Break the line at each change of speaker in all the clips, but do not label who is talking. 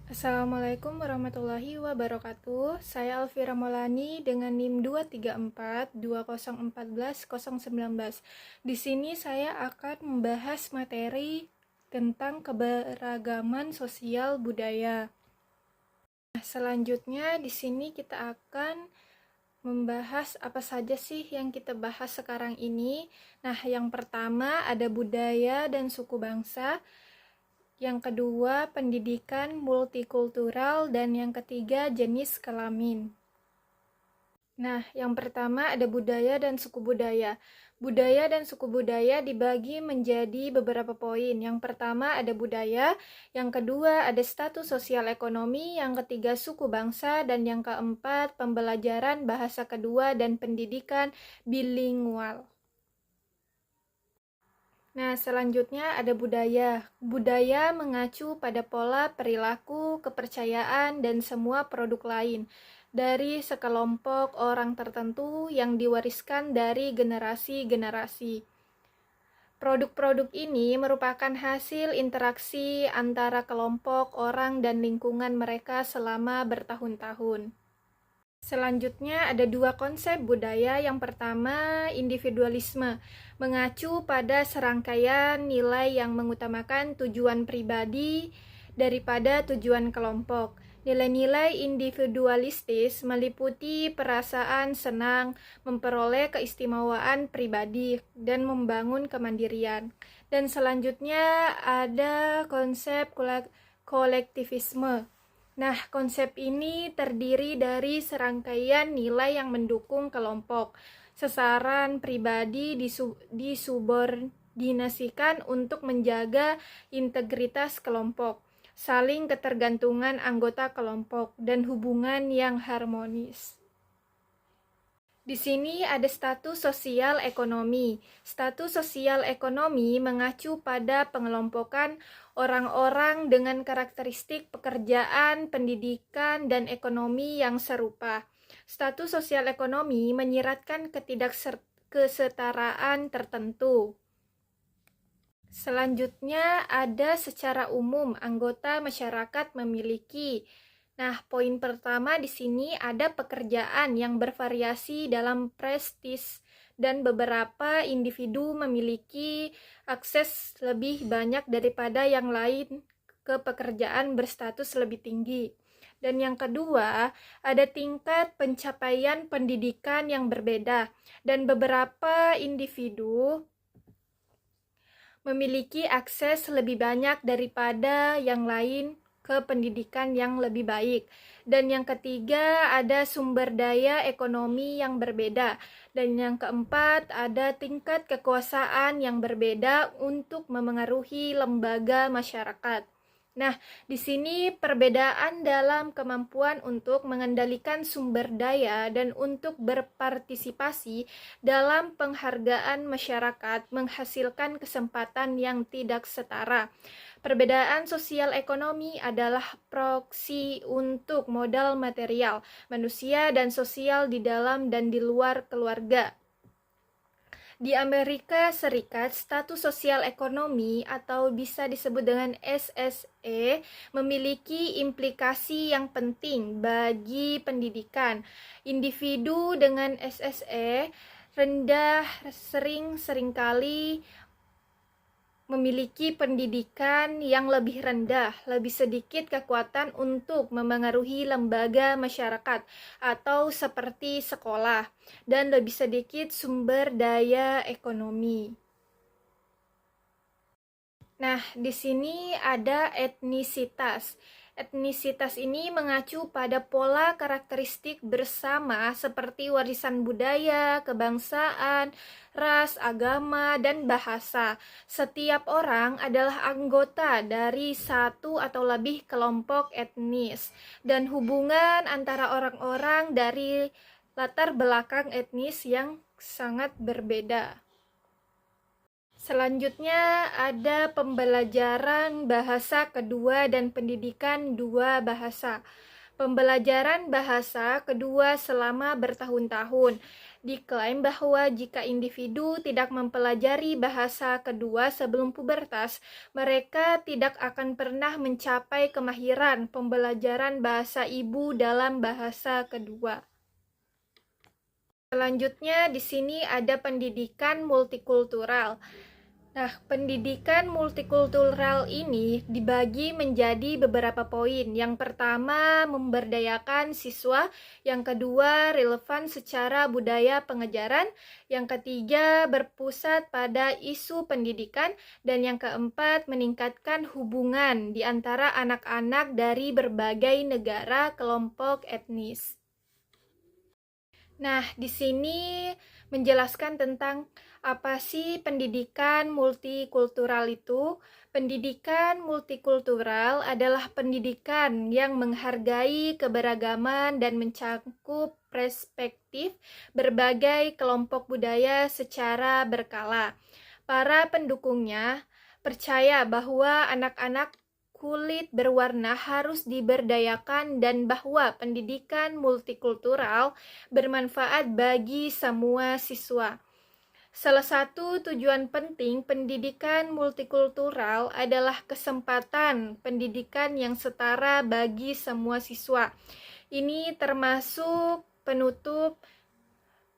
Assalamualaikum warahmatullahi wabarakatuh. Saya Alfira Maulani dengan NIM 2342014-019. Di sini saya akan membahas materi tentang keberagaman sosial budaya. Selanjutnya di sini kita akan membahas apa saja sih yang kita bahas sekarang ini. Nah, yang pertama ada budaya dan suku bangsa. Yang kedua, pendidikan multikultural, dan yang ketiga, jenis kelamin. Nah, yang pertama ada budaya dan suku budaya. Budaya dan suku budaya dibagi menjadi beberapa poin. Yang pertama ada budaya, yang kedua ada status sosial ekonomi, yang ketiga suku bangsa, dan yang keempat pembelajaran bahasa kedua dan pendidikan bilingual. Nah, selanjutnya ada budaya. Budaya mengacu pada pola perilaku, kepercayaan, dan semua produk lain dari sekelompok orang tertentu yang diwariskan dari generasi-generasi. Produk-produk ini merupakan hasil interaksi antara kelompok orang dan lingkungan mereka selama bertahun-tahun. Selanjutnya ada dua konsep budaya. Yang pertama, individualisme, mengacu pada serangkaian nilai yang mengutamakan tujuan pribadi daripada tujuan kelompok. Nilai-nilai individualistis meliputi perasaan senang, memperoleh keistimewaan pribadi, dan membangun kemandirian. Dan selanjutnya ada konsep kolektivisme. Nah, konsep ini terdiri dari serangkaian nilai yang mendukung kelompok. Sasaran pribadi disubordinasikan untuk menjaga integritas kelompok, saling ketergantungan anggota kelompok, dan hubungan yang harmonis. Di sini ada status sosial ekonomi. Status sosial ekonomi mengacu pada pengelompokan orang-orang dengan karakteristik pekerjaan, pendidikan, dan ekonomi yang serupa. Status sosial ekonomi menyiratkan ketidaksetaraan tertentu. Selanjutnya ada secara umum anggota masyarakat memiliki. Nah, poin pertama di sini ada pekerjaan yang bervariasi dalam prestis dan beberapa individu memiliki akses lebih banyak daripada yang lain ke pekerjaan berstatus lebih tinggi. Dan yang kedua, ada tingkat pencapaian pendidikan yang berbeda dan beberapa individu memiliki akses lebih banyak daripada yang lain ke pendidikan yang lebih baik. Dan yang ketiga ada sumber daya ekonomi yang berbeda. Dan yang keempat ada tingkat kekuasaan yang berbeda untuk memengaruhi lembaga masyarakat. Nah, di sini perbedaan dalam kemampuan untuk mengendalikan sumber daya dan untuk berpartisipasi dalam penghargaan masyarakat menghasilkan kesempatan yang tidak setara. Perbedaan sosial ekonomi adalah proksi untuk modal material, manusia, dan sosial di dalam dan di luar keluarga. Di Amerika Serikat, status sosial ekonomi atau bisa disebut dengan SSE memiliki implikasi yang penting bagi pendidikan. Individu dengan SSE rendah seringkali memiliki pendidikan yang lebih rendah, lebih sedikit kekuatan untuk memengaruhi lembaga masyarakat atau seperti sekolah, dan lebih sedikit sumber daya ekonomi. Nah, di sini ada etnisitas. Etnisitas ini mengacu pada pola karakteristik bersama seperti warisan budaya, kebangsaan, ras, agama, dan bahasa. Setiap orang adalah anggota dari satu atau lebih kelompok etnis, dan hubungan antara orang-orang dari latar belakang etnis yang sangat berbeda. Selanjutnya ada pembelajaran bahasa kedua dan pendidikan dua bahasa. Pembelajaran bahasa kedua selama bertahun-tahun. Diklaim bahwa jika individu tidak mempelajari bahasa kedua sebelum pubertas, mereka tidak akan pernah mencapai kemahiran pembelajaran bahasa ibu dalam bahasa kedua. Selanjutnya di sini ada pendidikan multikultural. Nah, pendidikan multikultural ini dibagi menjadi beberapa poin. Yang pertama, memberdayakan siswa. Yang kedua, relevan secara budaya pengajaran. Yang ketiga, berpusat pada isu pendidikan. Dan yang keempat, meningkatkan hubungan di antara anak-anak dari berbagai negara, kelompok etnis. Nah, di sini menjelaskan tentang apa sih pendidikan multikultural itu. Pendidikan multikultural adalah pendidikan yang menghargai keberagaman dan mencakup perspektif berbagai kelompok budaya secara berkala. Para pendukungnya percaya bahwa anak-anak kulit berwarna harus diberdayakan dan bahwa pendidikan multikultural bermanfaat bagi semua siswa. Salah satu tujuan penting pendidikan multikultural adalah kesempatan pendidikan yang setara bagi semua siswa. Ini termasuk penutup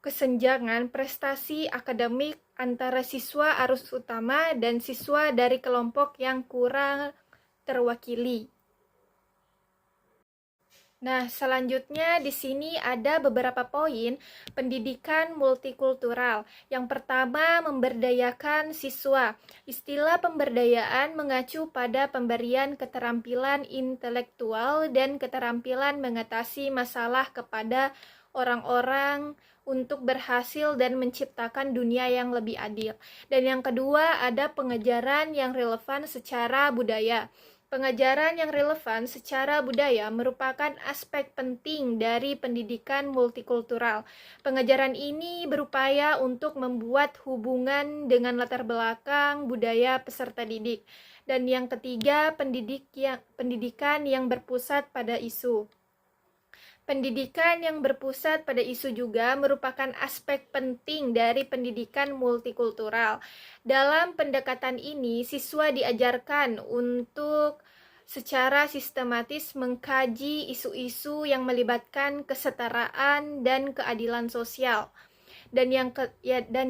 kesenjangan prestasi akademik antara siswa arus utama dan siswa dari kelompok yang kurang terwakili. Nah, selanjutnya di sini ada beberapa poin pendidikan multikultural. Yang pertama, memberdayakan siswa. Istilah pemberdayaan mengacu pada pemberian keterampilan intelektual dan keterampilan mengatasi masalah kepada orang-orang untuk berhasil dan menciptakan dunia yang lebih adil. Dan yang kedua, ada pengajaran yang relevan secara budaya. Pengajaran yang relevan secara budaya merupakan aspek penting dari pendidikan multikultural. Pengajaran ini berupaya untuk membuat hubungan dengan latar belakang budaya peserta didik. Dan yang ketiga, pendidikan yang berpusat pada isu. Pendidikan yang berpusat pada isu juga merupakan aspek penting dari pendidikan multikultural. Dalam pendekatan ini, siswa diajarkan untuk secara sistematis mengkaji isu-isu yang melibatkan kesetaraan dan keadilan sosial. Dan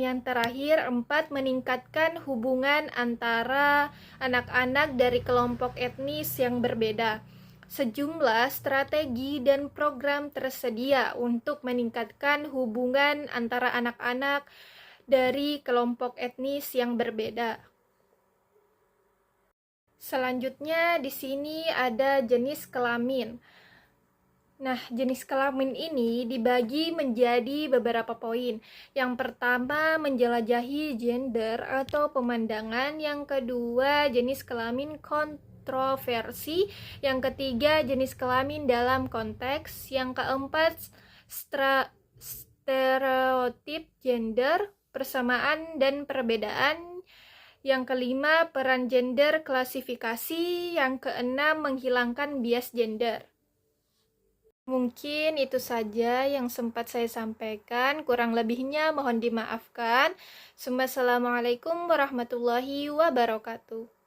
yang terakhir, 4, meningkatkan hubungan antara anak-anak dari kelompok etnis yang berbeda. Sejumlah strategi dan program tersedia untuk meningkatkan hubungan antara anak-anak dari kelompok etnis yang berbeda. Selanjutnya di sini ada jenis kelamin. Nah, jenis kelamin ini dibagi menjadi beberapa poin. Yang pertama, menjelajahi gender atau pemandangan. Yang kedua, jenis kelamin kontroversi. Yang ketiga, jenis kelamin dalam konteks. Yang keempat, stereotip gender, persamaan dan perbedaan. Yang kelima, peran gender klasifikasi. Yang keenam, menghilangkan bias gender. Mungkin itu saja yang sempat saya sampaikan. Kurang lebihnya mohon dimaafkan. Assalamualaikum warahmatullahi wabarakatuh.